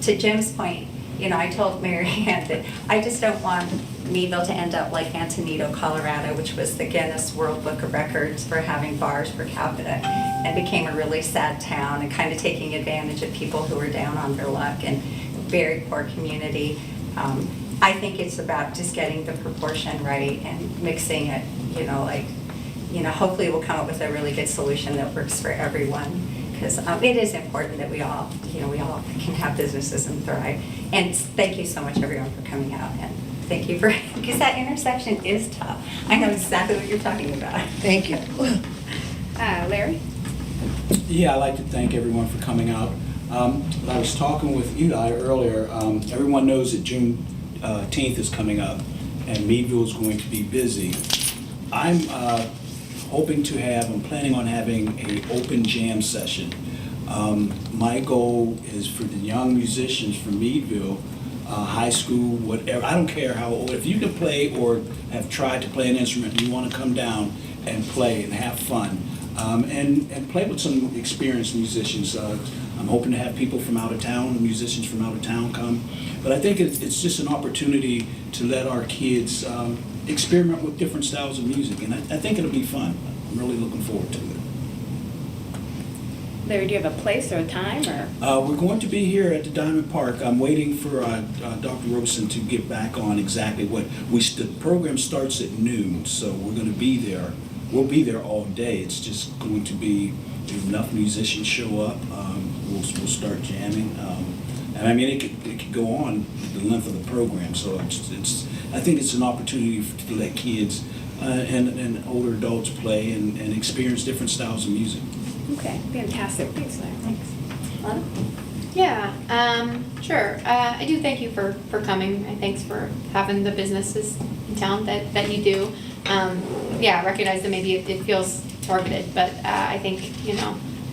To Jim's point, I told Mary Ann that I just don't want Meadville to end up like Antonito, Colorado, which was the Guinness World Book of Records for having bars per capita, and became a really sad town and kind of taking advantage of people who are down on their luck and very poor community. I think it's about just getting the proportion right and mixing it, hopefully we'll come up with a really good solution that works for everyone. Because it is important that we all can have businesses and thrive. And thank you so much, everyone, for coming out. And thank you because that intersection is tough. I know exactly what you're talking about. Thank you. Larry? Yeah, I'd like to thank everyone for coming out. I was talking with Eli earlier. Everyone knows that June 10th is coming up, and Meadville is going to be busy. I'm planning on having an open jam session. My goal is for the young musicians from Meadville, high school, whatever, I don't care how old, if you can play or have tried to play an instrument and you want to come down and play and have fun, and play with some experienced musicians. I'm hoping to have people from out of town, musicians from out of town come. But I think it's just an opportunity to let our kids experiment with different styles of music, and I think it'll be fun. I'm really looking forward to it. Larry, do you have a place or a time, or? We're going to be here at the Diamond Park. I'm waiting for Dr. Robeson to get back on exactly what the program starts at noon, so we're going to be there. We'll be there all day. It's just going to be if enough musicians show up. We'll start jamming, and I mean it could go on the length of the program. So I think it's an opportunity to let kids and older adults play and experience different styles of music. Okay, fantastic. Thanks, Larry. Thanks. Lana? Yeah, sure. I do thank you for coming, and thanks for having the businesses in town that you do. I recognize that maybe it feels targeted, but I think,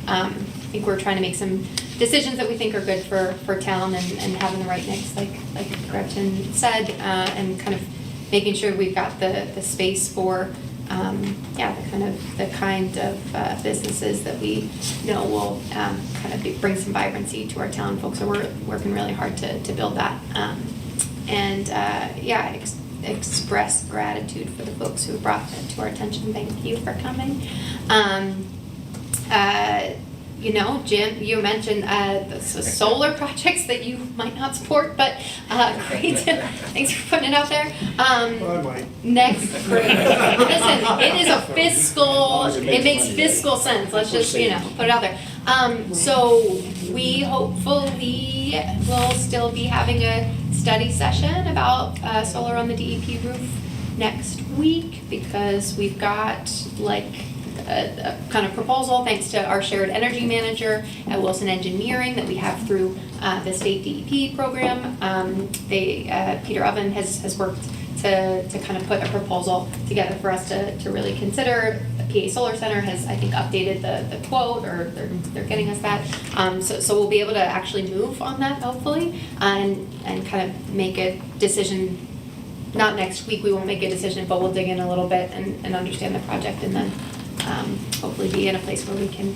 I think we're trying to make some decisions that we think are good for town and having the right mix, like Gretchen said, and kind of making sure we've got the space for the kind of businesses that we know will kind of bring some vibrancy to our town. Folks are working really hard to build that. Express gratitude for the folks who brought that to our attention. Thank you for coming. you know, Jim, you mentioned the solar projects that you might not support, but great. Thanks for putting it out there. Well, I might. Next, great. Listen, it is a fiscal, it makes fiscal sense. Let's just, you know, put it out there. So we hopefully will still be having a study session about solar on the DEP roof next week, because we've got like a kind of proposal, thanks to our shared energy manager at Wilson Engineering that we have through the state DEP program. Peter Oven has worked to kind of put a proposal together for us to really consider. The PA Solar Center has, I think, updated the quote, or they're getting us that. So we'll be able to actually move on that, hopefully, and kind of make a decision. Not next week, we won't make a decision, but we'll dig in a little bit and understand the project, and then hopefully be in a place where we can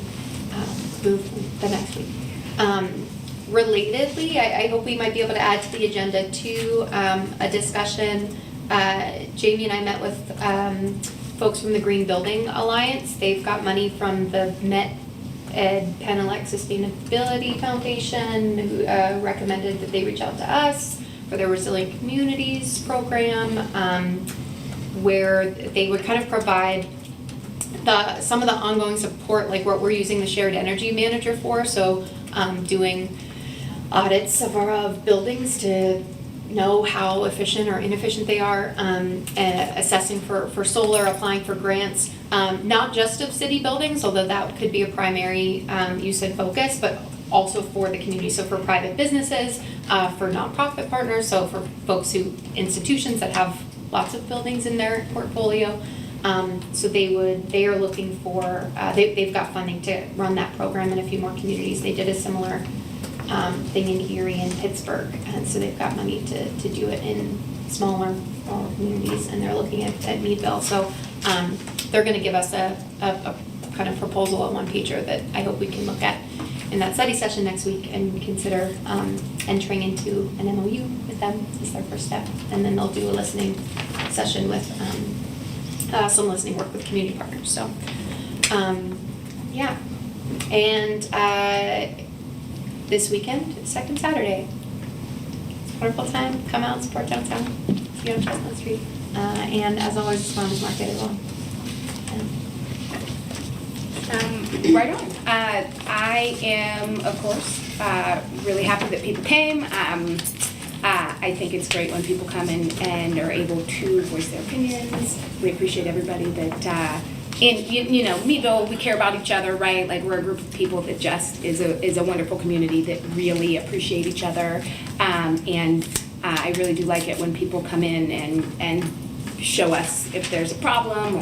move the next week. Relatedly, I hope we might be able to add to the agenda too a discussion. Jamie and I met with folks from the Green Building Alliance. They've got money from the Met Ed Penelec Sustainability Foundation, who recommended that they reach out to us for their Resilient Communities program, where they would kind of provide some of the ongoing support, like what we're using the shared energy manager for. So doing audits of buildings to know how efficient or inefficient they are, assessing for solar, applying for grants, not just of city buildings, although that could be a primary use and focus, but also for the community, so for private businesses, for nonprofit partners, so for institutions that have lots of buildings in their portfolio. So they are looking for, they've got funding to run that program in a few more communities. They did a similar thing in Erie and Pittsburgh, and so they've got money to do it in smaller communities, and they're looking at Meadville. So they're gonna give us a kind of proposal, a one-pager that I hope we can look at in that study session next week and consider entering into an MOU with them as their first step. And then they'll do a listening session with some listening work with community partners. So yeah, and this weekend, second Saturday, it's a wonderful time. Come out and support downtown, see you on Chestnut Street, and as always, farmers market as well. Right on. I am, of course, really happy that people came. I think it's great when people come in and are able to voice their opinions. We appreciate everybody that, you know, Meadville, we care about each other, right? Like, we're a group of people that just is a wonderful community that really appreciate each other. And I really do like it when people come in and show us if there's a problem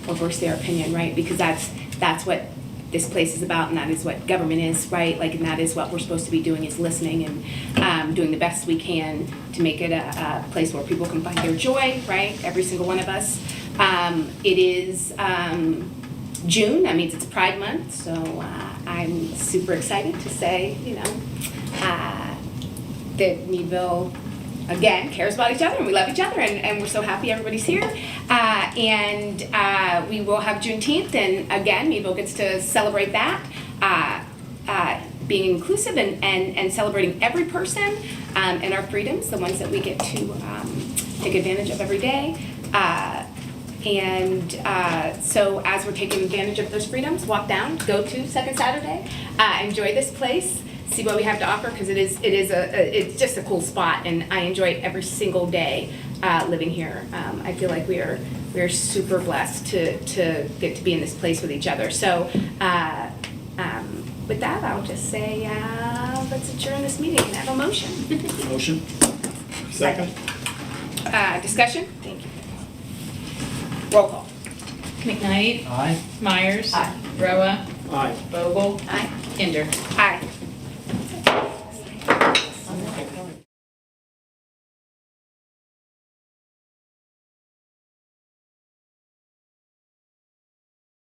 or voice their opinion, right? Because that's what this place is about, and that is what government is, right? Like, and that is what we're supposed to be doing, is listening and doing the best we can to make it a place where people can find their joy, right? Every single one of us. It is June, that means it's Pride Month, so I'm super excited to say, you know, that Meadville, again, cares about each other, and we love each other, and we're so happy everybody's here. And we will have Juneteenth, and again, Meadville gets to celebrate that, being inclusive and celebrating every person and our freedoms, the ones that we get to take advantage of every day. So as we're taking advantage of those freedoms, walk down, go to Second Saturday, enjoy this place, see what we have to offer, because it's just a cool spot, and I enjoy it every single day living here. I feel like we are super blessed to get to be in this place with each other. So with that, I'll just say let's adjourn this meeting and have a motion. Motion? Second? Discussion? Thank you. Roll call. McKnight. Aye. Myers. Aye. Roa. Aye. Vogel. Aye. Kinder. Aye.